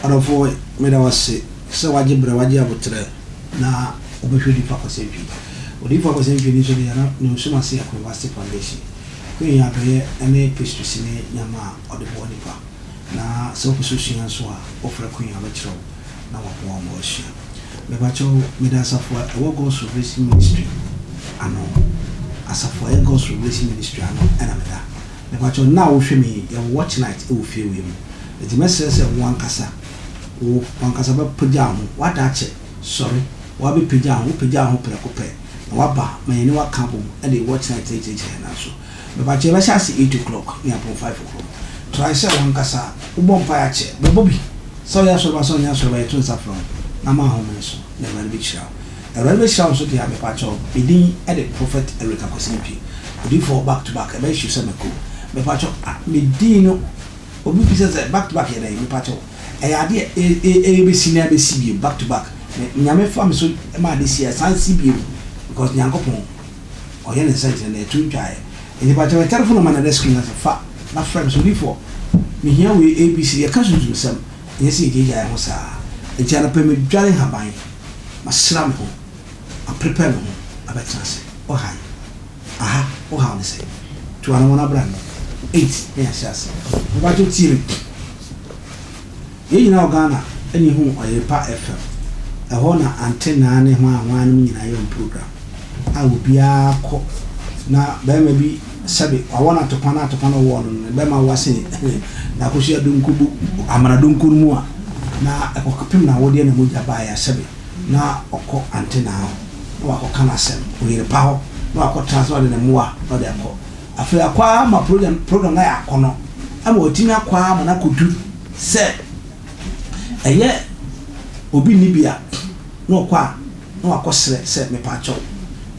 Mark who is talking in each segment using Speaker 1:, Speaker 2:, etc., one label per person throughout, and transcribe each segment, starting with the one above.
Speaker 1: adofo me da wase se waje bre waje abotre na obehwe di fakosempi odi fakosempi ni so de na no so mase University Foundation kwen ya be ene pastries ni nyama odebo nipa na so kusushia so a ofra kwen ya bechiro na wapo mo ohia me ba cho me da safo e go so ministry ano asafo e go so ministry ano ena me da me ba cho na wo hwe me ya watch night e wo fie we mu the message say one kasa ba pagya ho wada che sorry wa be pagya ho preko pe na waba me ni wa kampo e dey watch night na so me ba che ba sha 8 o'clock ni apon 5 o'clock try say one kasa ubon pa ya che be bobi so ya so ba so nya so ba eto safron na ma ho me so na ba be chira e ba be chira so dia be pa cho edin e the prophet Eric Akosimpi odi for back to back e ba issue say me ko me pa cho me din no obi pieces back to back here me pa cho e ade e be senior be CB back to back nyame fam so ma de sia san CB because nyankopon o ye ne sente na etu twae e pa cho telephone man na screen na fa na friends so before me here we ABC e ka so sem yes e ge ya ho sa e jana pe me dware haban ma sram ho a prepare ho abetase o han aha o ha ne say to ana wana brand 8 yes yes ba to tiri ye na Ghana ani hu oyepa FM e ho na Ante Naa ne ho anwan no nyina yo program a obia ko na ba ma bi sabe awona topana wo no be ma wase na ko sia dunkubu amana dunkuru mu a na ekokapim na wode na moja ba ya sabe na okọ Ante Naa wa ko kana sem oyepa ho na akọ transfer de mu a no de akọ afi akwa ma program na ya akọ no ama otimi akwa ma na kodu se eye obi nibia no kwa no akosere se me pa cho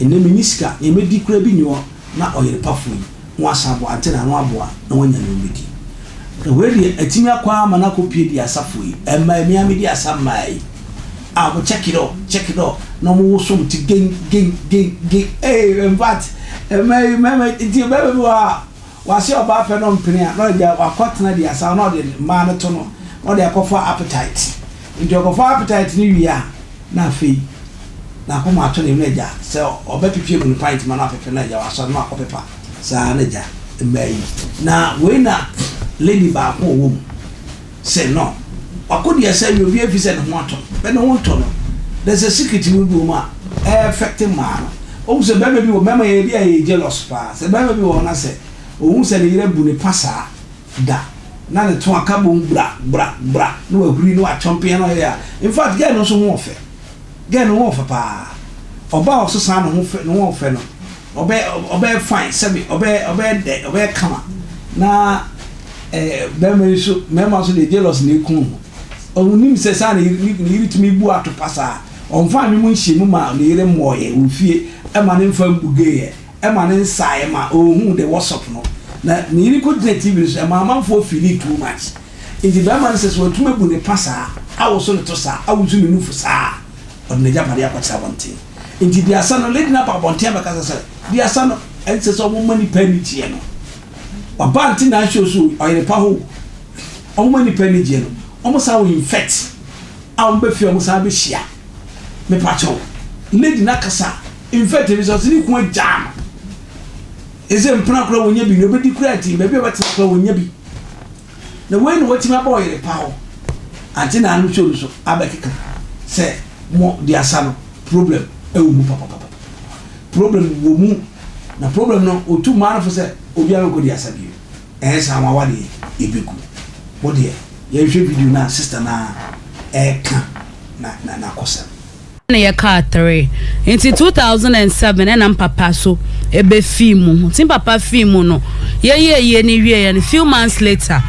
Speaker 1: ene minisika e medi kura bi nyo na oyere pafu no asabo Ante Naa no aboa na wanya no medi the way the etimi akwa ma na kopie di asafo yi ema emi amedi asamai a go check it out no mo so mti gen in fact ema ti bebe wa se oba fe no mpene a no dia akotena di asa no de ma no to no no de akofa appetite nti akofa appetite ni wia na fe na ko ma to ne meja se oba pipie mu pint ma na pepe na ja wa so no akopepa sa na ja mai na we na lady ba ko wo say no akodi ya say you be fi say no ato be no wonto no there's a secret we do ma affecting man o se be bi wo mema ye bia ye jealous pa se be bi wo na say o se ne yire bu ne pasa da na ne to aka bo bra no ahuri no a champion no ya in fact get no so ho ofe get no ho ofe pa oba o so san no ho fe no ho ofe no obe fine sebi obe kama na mema so de jealous ne kun onim se sa ne yiri tumi bu ato pasa onfa ne mu nhye mu ma ne yire moye ofie e ma ne mfa mbuge e ma ne nsae ma ohun de WhatsApp no na ne yiri ko de TV so e ma manfo feel too much indi ba man se so tuma bu ne pasa awo so ne to sa awo zu ne nufu sa on ne japade akwacha bonte indi dia sa no lady na pa bonte abaka sa dia sa no en se so mo mani pani tie no waba Ante Naa show so oyere pa ho o mani pani tie no o sa wo infect a o be fi o sa be hia me pa cho lady na kasa infect bi so ni ku jam eze mpna kura wonya bi no be di kura ti be bi wata kura wonya bi na when wati ma boy re pa ho Ante Naa no show so abekeka se mo dia sa no problem e wo mu papa problem wo mu na problem no otu man for se obi an ko dia sa bi sa ma wade ebeku wo de ye hwe video na sister na ka na kosa
Speaker 2: na ye ka 3 into 2007 na papa so ebe film tin papa film no ye ni wie ye few months later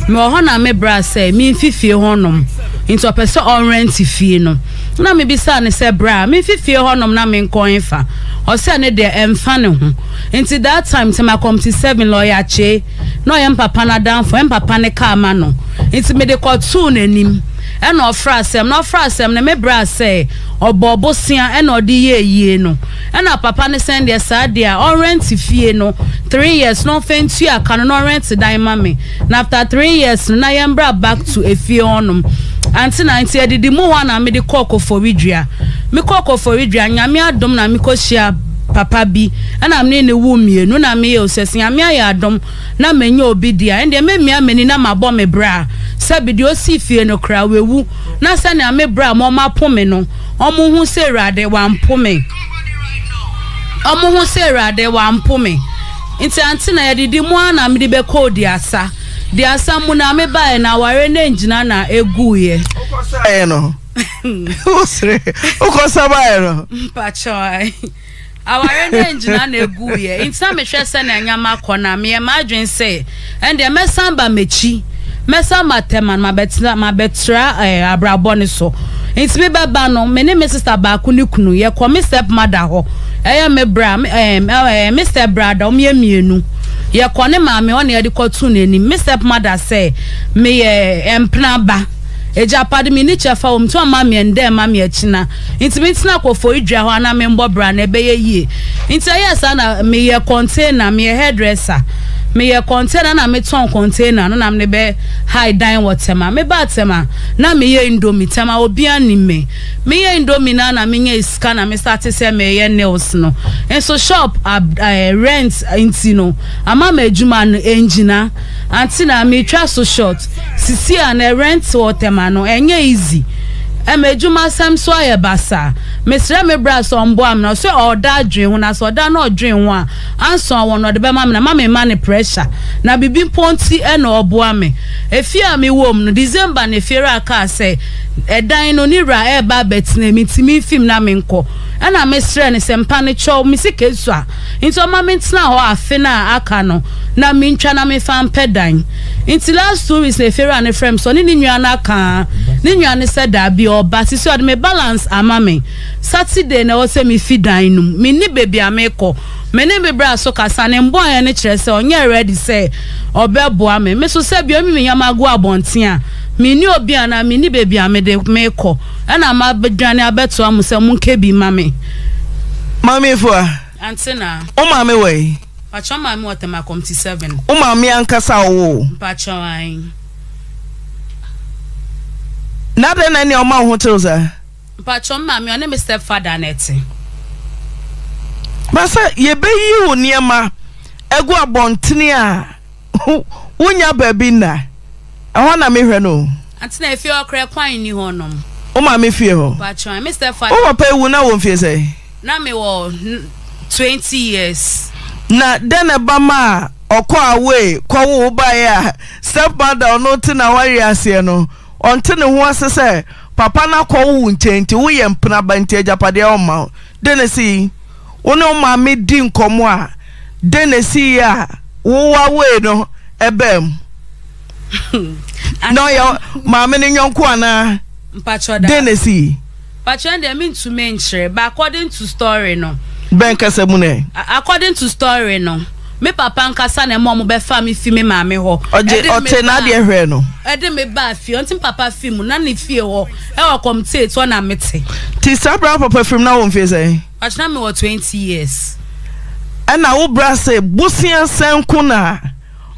Speaker 2: me ho na me bra say me fifie honom into person on rent fie no na me bisa ne say bra me fifie honom na me nkon fa o say ne de emfa ne ho into that time till my come to 7 lawyer che no yem papa na dan for yem papa ne ka ma no into me de ko tu nanim e no frasem ne me bra say obobosia e no de ye no e na papa ne send the sad dia on rent fie no 3 years no fentu aka no rent dan ma me na after 3 years na yem bra back to efie onum Ante Naa nti edidi mu ho na me de kokko for widua me kokko for widua nyame adom na me koshia papa bi ana me ne wu mienu na me ye osese nyame ya adom na menye obi dia ende me mia meni na mabọ me bra sabi de osi fie no kra wewu na se na me bra mo mapome no omo hu se rade wa mpome omo hu se rade wa mpome nti Ante Naa edidi mu ana me de be kodi asa di asa mu na me bae na ware na njina na eguye
Speaker 3: ukosa no usre ukosa bae no
Speaker 2: pachoi aware na njina na eguye nti me hwe se na nyama kona me madwen se ende me samba mechi me samba tema ma betra abrabo ne so nti me baba no me ne me sister ba ku ni kunu ye ko me step mother ho me bra me step brother o me mienu ye kone maame one ye de kotu nani me step mother say me empna ba eja pade me ni chefa o mto maame nde maame achina nti me tina kofo idwa ho na me mbo bra na be ye yie nti ayesa na me ye container me hairdresser me ye container na me ton container no na me be high dine whatever me ba tema na me ye indomie tema obi anime me ye indomie na me ye iska na me start say me ye nails no and so shop rent intino ama me adwuma no engina Ante Naa me twa so short sisi na rent whatever no enye easy emejuma sam so ayebasa mesre me bra so mbo am na so order dwen ho na so order na odwen ho a anso awon no de be ma me na ma me man pressure na bibi ponti e na obo ame efia me wom no December na fiera aka say edan no ni ra e ba betna mi timi film na me nko na mesre ne sempa ne chow mi sikesu a nti ma me ntena ho afe na aka no na me ntwa na me fan pedan nti last 2 weeks na fiera ne frem so ni nwa na aka ni nwa ne said da bi oba sisi od me balance ama me Saturday na wo se me fidan num me ni baby ameko me ne me bra so kasa ne mbo ya ne kire se onye ready say obeboa me so se bi o mi nyamago abonten a me ni obi ana me ni baby amede meko na ma bedwane abeto am se mu nke bi mame
Speaker 3: mame Efua
Speaker 2: Ante Naa
Speaker 3: o mame we
Speaker 2: pacho mame wotema 27
Speaker 3: o mame ankasa wo
Speaker 2: pacho an
Speaker 3: na de na ni o ma ho teoza
Speaker 2: pacho mame one me step father neti
Speaker 3: basa ye beyi wo niema egu abontene a wonya baabi na ehọ na me hwe no
Speaker 2: Ante Naa efie okre kwan ni honom
Speaker 3: o mame fie ho
Speaker 2: pacho an me step father
Speaker 3: o papa ewu na wo mfie say
Speaker 2: na me wo 20 years
Speaker 3: na dene bama okọ away kwa wo ba ya step mother no ti na wari ase no onte ne ho ase se papa na kwa wo nchenti wo ye mpna banti ajapade o ma dene si woni o ma me di nkomo a dene si ya wo wa we no ebem no yo ma me ne nyonko ana
Speaker 2: mpacho da
Speaker 3: dene si
Speaker 2: pacho and me to mention but according to story no
Speaker 3: ben kasa mu ne
Speaker 2: according to story no me papa nkasa na mom be fa me fi me maame ho
Speaker 3: ote na de hwe no
Speaker 2: ede me ba fi onti papa fi mu na ne fie ho e wo comtate to na mete
Speaker 3: ti sabra papa film na wo mfie say
Speaker 2: achna me wo 20 years
Speaker 3: ana wo bra say busia senku na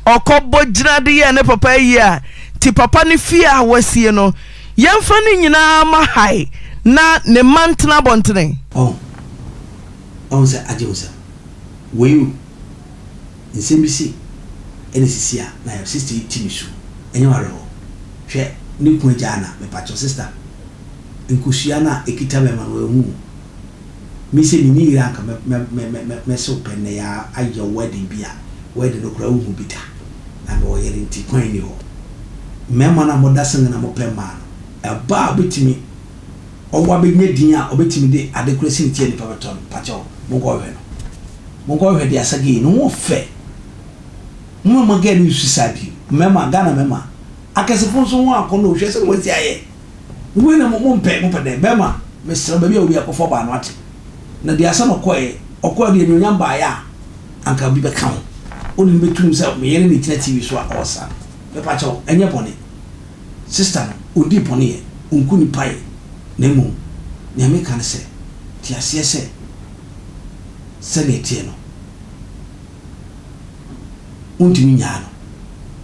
Speaker 3: okobo ginade ye ne papa yi a ti papa ne fie a wasie no yemfa ne nyina ma hai na ne mantena bontene
Speaker 1: on se ajusa we nsembisi ene sisia na your sister timisu enye ware ho hwe ne ku jana me pacho sister nkusia na ekita be man we hu mi se ni ni ranka me so penne ya aye wedding bia wedding no kura hu bita na me wo yere nti kwan ni ho me ma na modasen na mo pemma no aba betimi owa be nyedin a obetimi de adekurasi ntie ni papaton pacho mo go hwe de asagi no wo fe mo ma ga ni suicide mema Ghana mema akasefo so ho akono hwe se mo ti aye we na mo mpe de mema mesra ba bi obi akofo ba no ate na de asa no koe okwa de nyonyam ba ya anka bi be kan oni betum se me yere ni tina TV so a osa be pacho enye bone sister no odi bone ye unku ni pai na mu na me kan se ti ase se ne tie no untimi nya no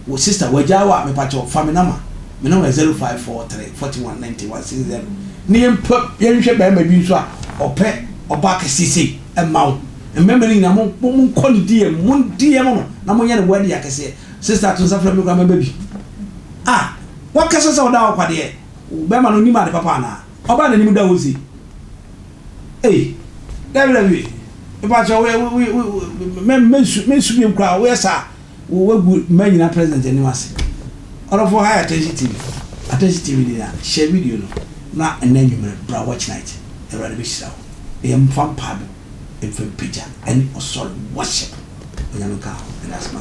Speaker 1: wo sister wajawa me pacho family nama me no 0543 419160 ne yempa yenhwe ba ma bi so a ope oba kesisi emaw remember na mo kɔ die mo die mo na mo yɛ ne wadi akese sister to safra me kwa ma baby ah wakasa sa oda kwa de be ma no ni ma de papa na oba na ni mu da wozi eh dabi e ba so we mensu bi nkra we sa we gu manyina president ni wase all for high attention TV dia share video no na enanyumre bra watch night e ra be shira e yam fam pado e fam pija and also worship onyamka and that's my